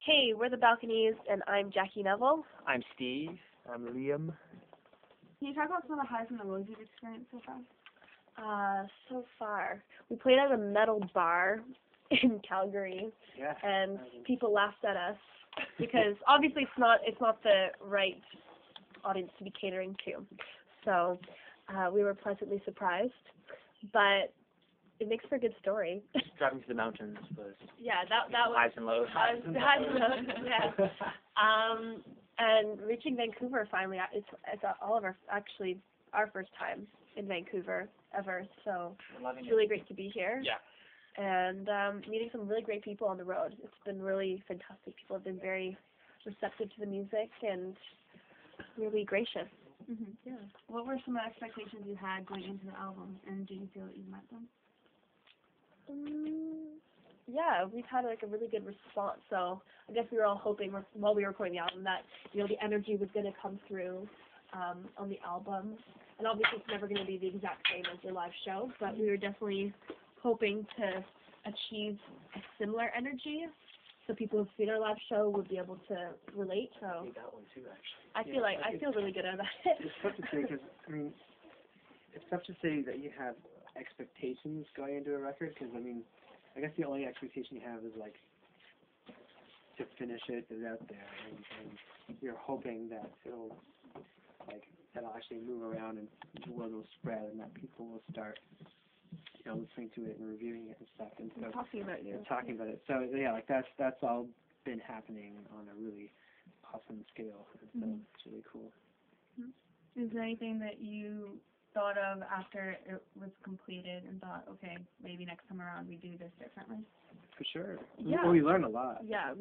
Hey, we're the Balconies, and I'm Jackie Neville. I'm Steve. I'm Liam. Can you talk about some of the highs and the lows you've experienced so far? So far, we played at a metal bar in Calgary, Yeah. and people laughed at us because obviously it's not the right audience to be catering to. So we were pleasantly surprised, but it makes for a good story. Driving to the mountains was Yeah, that was highs and lows. highs and lows, yeah. And reaching Vancouver finally, it's all of our first time in Vancouver ever, so it's really great to be here. Yeah. And meeting some really great people on the road. It's been really fantastic. People have been very receptive to the music and really gracious. Mm-hmm. Yeah. What were some of the expectations you had going into the album, and do you feel that you met them? Yeah, we've had like a really good response. So I guess we were all hoping while we were recording the album that the energy was going to come through on the album. And obviously it's never going to be the exact same as your live show, but we were definitely hoping to achieve a similar energy, so people who've seen our live show would be able to relate. So I that one too, actually. I feel really good about it. It's tough to say because it's tough to say that you have expectations going into a record because I guess the only expectation you have is like to finish it is out there, and you're hoping that that'll actually move around and the word will spread and that people will start listening to it and reviewing it and stuff and so Talking about you. talking about it. So yeah, that's all been happening on a really awesome scale. And so it's really cool. Is there anything that you thought of after it was completed and thought, okay, maybe next time around we do this differently? For sure. Yeah. Well, we learned a lot. Yeah,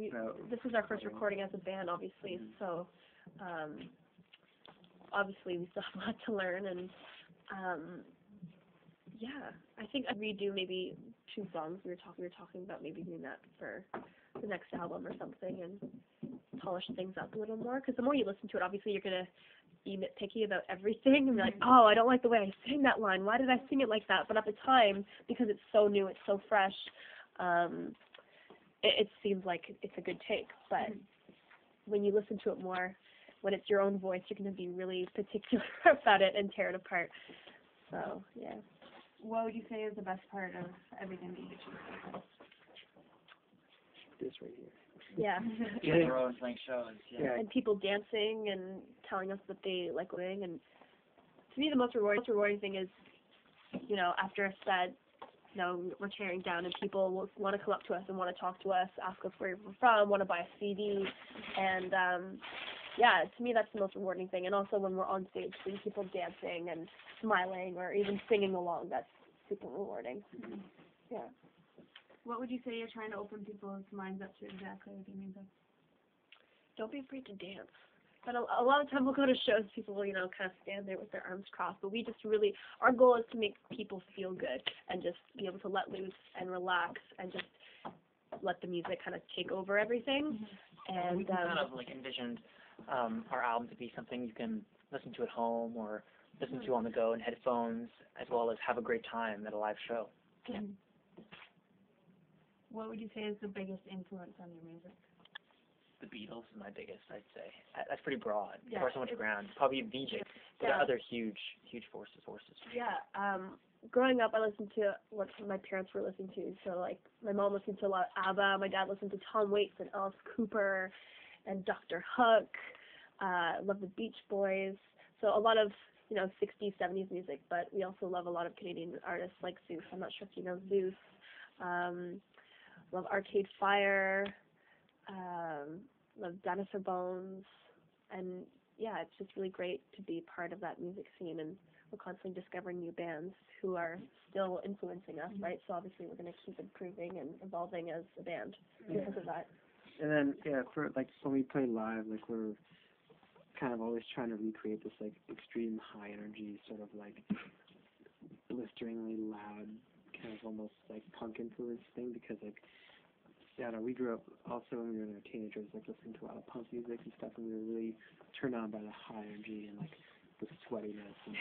this is our first recording. recording as a band, obviously, so obviously we still have a lot to learn, and yeah, I think I'd redo maybe 2 songs. We were talking about maybe doing that for the next album or something, and polish things up a little more, because the more you listen to it, obviously you're going to be nitpicky about everything, and be like, oh, I don't like the way I sang that line. Why did I sing it like that? But at the time, because it's so new, it's so fresh, it seems like it's a good take. But when you listen to it more, when it's your own voice, you're going to be really particular about it and tear it apart. So, yeah. What would you say is the best part of everything that you've achieved so far? This right here. Yeah. Yeah. Row and playing shows. Yeah. And people dancing and telling us that they like doing. And to me, the most rewarding thing is, after a set, we're tearing down and people will want to come up to us and want to talk to us, ask us where we're from, want to buy a CD. And, yeah, to me, that's the most rewarding thing. And also when we're on stage, seeing people dancing and smiling or even singing along, that's super rewarding. Yeah. What would you say you're trying to open people's minds up to exactly with your music? Don't be afraid to dance. But a lot of time we'll go to shows, people will, kind of stand there with their arms crossed. But we just really, our goal is to make people feel good and just be able to let loose and relax and just let the music kind of take over everything. And we kind of envisioned our album to be something you can listen to at home or listen to on the go in headphones, as well as have a great time at a live show. Yeah. What would you say is the biggest influence on your music? The Beatles is my biggest, I'd say. That's pretty broad. Yeah, Covers so much ground. Probably VJ. But Yeah. other huge forces. Yeah. Growing up, I listened to what my parents were listening to. So, like, my mom listened to a lot of ABBA. My dad listened to Tom Waits and Alice Cooper and Dr. Hook. Love the Beach Boys. So a lot of, 60s, 70s music. But we also love a lot of Canadian artists like Zeus. I'm not sure if you know Zeus. Love Arcade Fire. Love Dinosaur Bones. And, yeah, it's just really great to be part of that music scene, and we're constantly discovering new bands who are still influencing us, right? So obviously we're going to keep improving and evolving as a band because of that. And then for when we play live, we're kind of always trying to recreate this extreme high energy, sort of blisteringly loud, kind of almost punk influence thing, because we grew up also when we were teenagers, listening to a lot of punk music and stuff, and we were really turned on by the high energy and the sweatiness and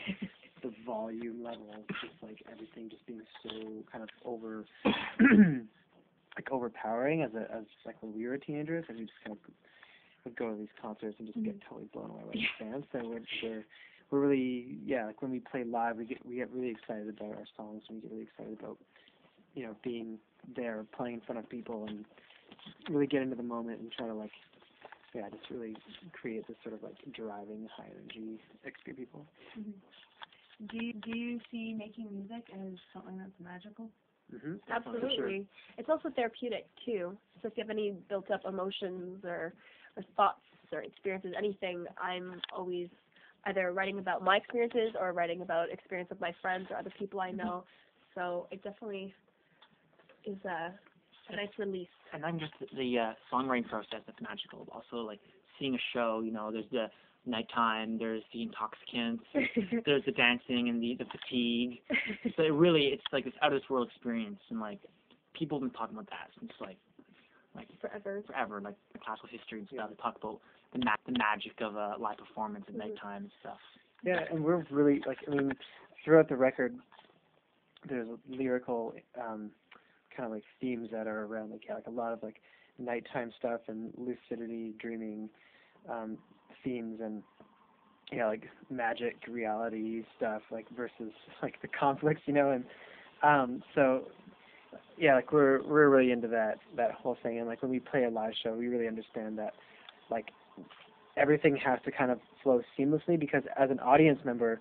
the volume levels, just everything just being so kind of over like overpowering as like when we were teenagers, and we just kind of would go to these concerts and just get totally blown away by the fans. So we're really, yeah, like when we play live, we get really excited about our songs, and we get really excited about, you know, being there, playing in front of people, and really get into the moment and try to like, yeah, just really create this sort of like driving, high energy experience people. Do you see making music as something that's magical? Absolutely. It's also therapeutic too. So if you have any built up emotions or thoughts or experiences, anything, I'm always either writing about my experiences or writing about experience of my friends or other people I know. So it definitely is a nice release. And not just the songwriting process that's magical, but also like seeing a show. You know, there's the nighttime, there's the intoxicants, there's the dancing and the fatigue. So it's like this out of this world experience, and like people have been talking about that since like forever, like the classical history and stuff. They talk about the magic of a live performance at nighttime and stuff. Yeah, and we're really like, I mean, throughout the record, there's lyrical kind of like themes that are around like, yeah, like a lot of like nighttime stuff and lucidity, dreaming themes, and yeah, like magic reality stuff, like versus like the conflicts, you know, and so yeah, like we're really into that whole thing, and like when we play a live show, we really understand that like everything has to kind of flow seamlessly, because as an audience member,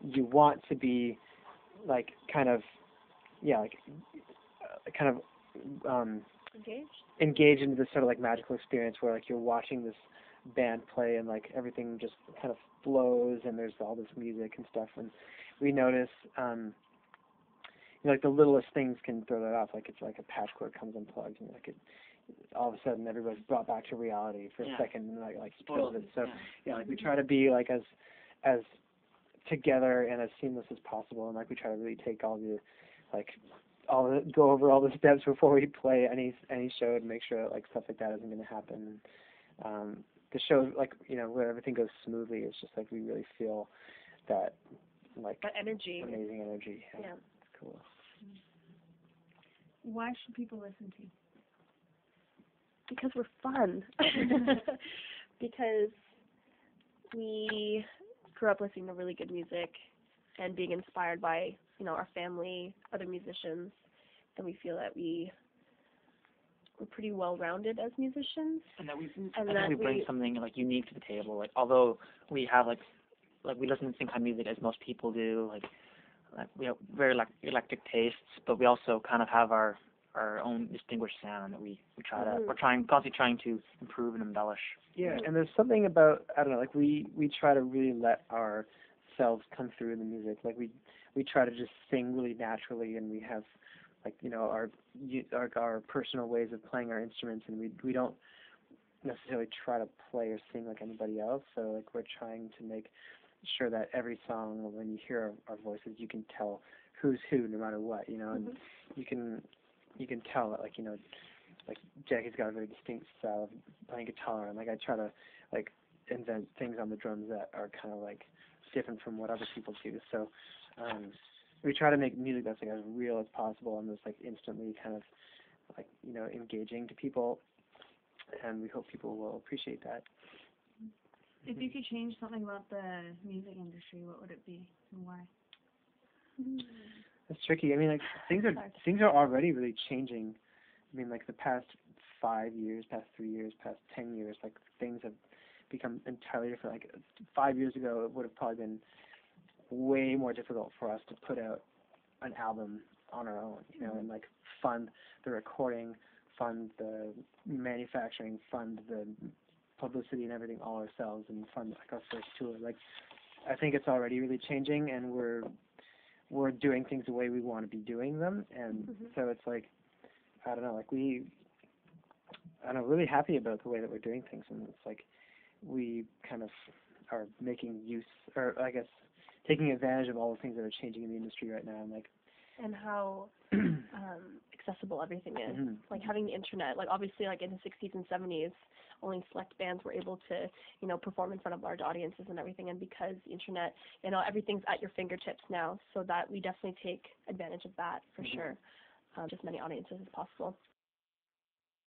you want to be like kind of, yeah, like kind of engaged into this sort of like magical experience where like you're watching this band play and like everything just kind of flows and there's all this music and stuff, and we notice you know, like the littlest things can throw that off, like it's like a patchwork comes unplugged and like it all of a sudden everybody's brought back to reality for a second and like kills it. So yeah, like we try to be like as together and as seamless as possible, and like we try to really take all the like go over all the steps before we play any show to make sure that like stuff like that isn't going to happen. The show, like, you know, where everything goes smoothly, it's just like we really feel that like that energy, amazing energy. Yeah. It's cool. Why should people listen to you? Because we're fun. Because we grew up listening to really good music and being inspired by, you know, our family, other musicians, and we feel that we're pretty well-rounded as musicians. And that we bring something like unique to the table. Like although we have like we listen to the same kind of music as most people do, like we have very eclectic tastes, but we also kind of have our own distinguished sound that we try to we're constantly trying to improve and embellish. Yeah, and there's something about, I don't know, like we try to really let ourselves come through in the music. Like we try to just sing really naturally, and we have like, you know, our personal ways of playing our instruments, and we don't necessarily try to play or sing like anybody else. So like we're trying to make sure that every song, when you hear our voices, you can tell who's who no matter what, you know, and you can tell that, like, you know, like Jackie's got a very distinct style of playing guitar, and like I try to like invent things on the drums that are kind of like different from what other people do. So we try to make music that's like as real as possible and just like instantly kind of like, you know, engaging to people, and we hope people will appreciate that. If you could change something about the music industry, what would it be and why? It's tricky. I mean, like things are already really changing. I mean, like the past 5 years, past 3 years, past 10 years, like things have become entirely different. Like 5 years ago, it would have probably been way more difficult for us to put out an album on our own, you know, and like fund the recording, fund the manufacturing, fund the publicity and everything all ourselves, and fund like our first tour. Like I think it's already really changing, and we're doing things the way we want to be doing them, and so it's like, I don't know, like I'm really happy about the way that we're doing things, and it's like we kind of are making use, or I guess taking advantage of all the things that are changing in the industry right now, and how accessible everything is. Like having the internet, like obviously like in the 60s and 70s, only select bands were able to, you know, perform in front of large audiences and everything, and because the internet, you know, everything's at your fingertips now, so that we definitely take advantage of that for sure, as many audiences as possible.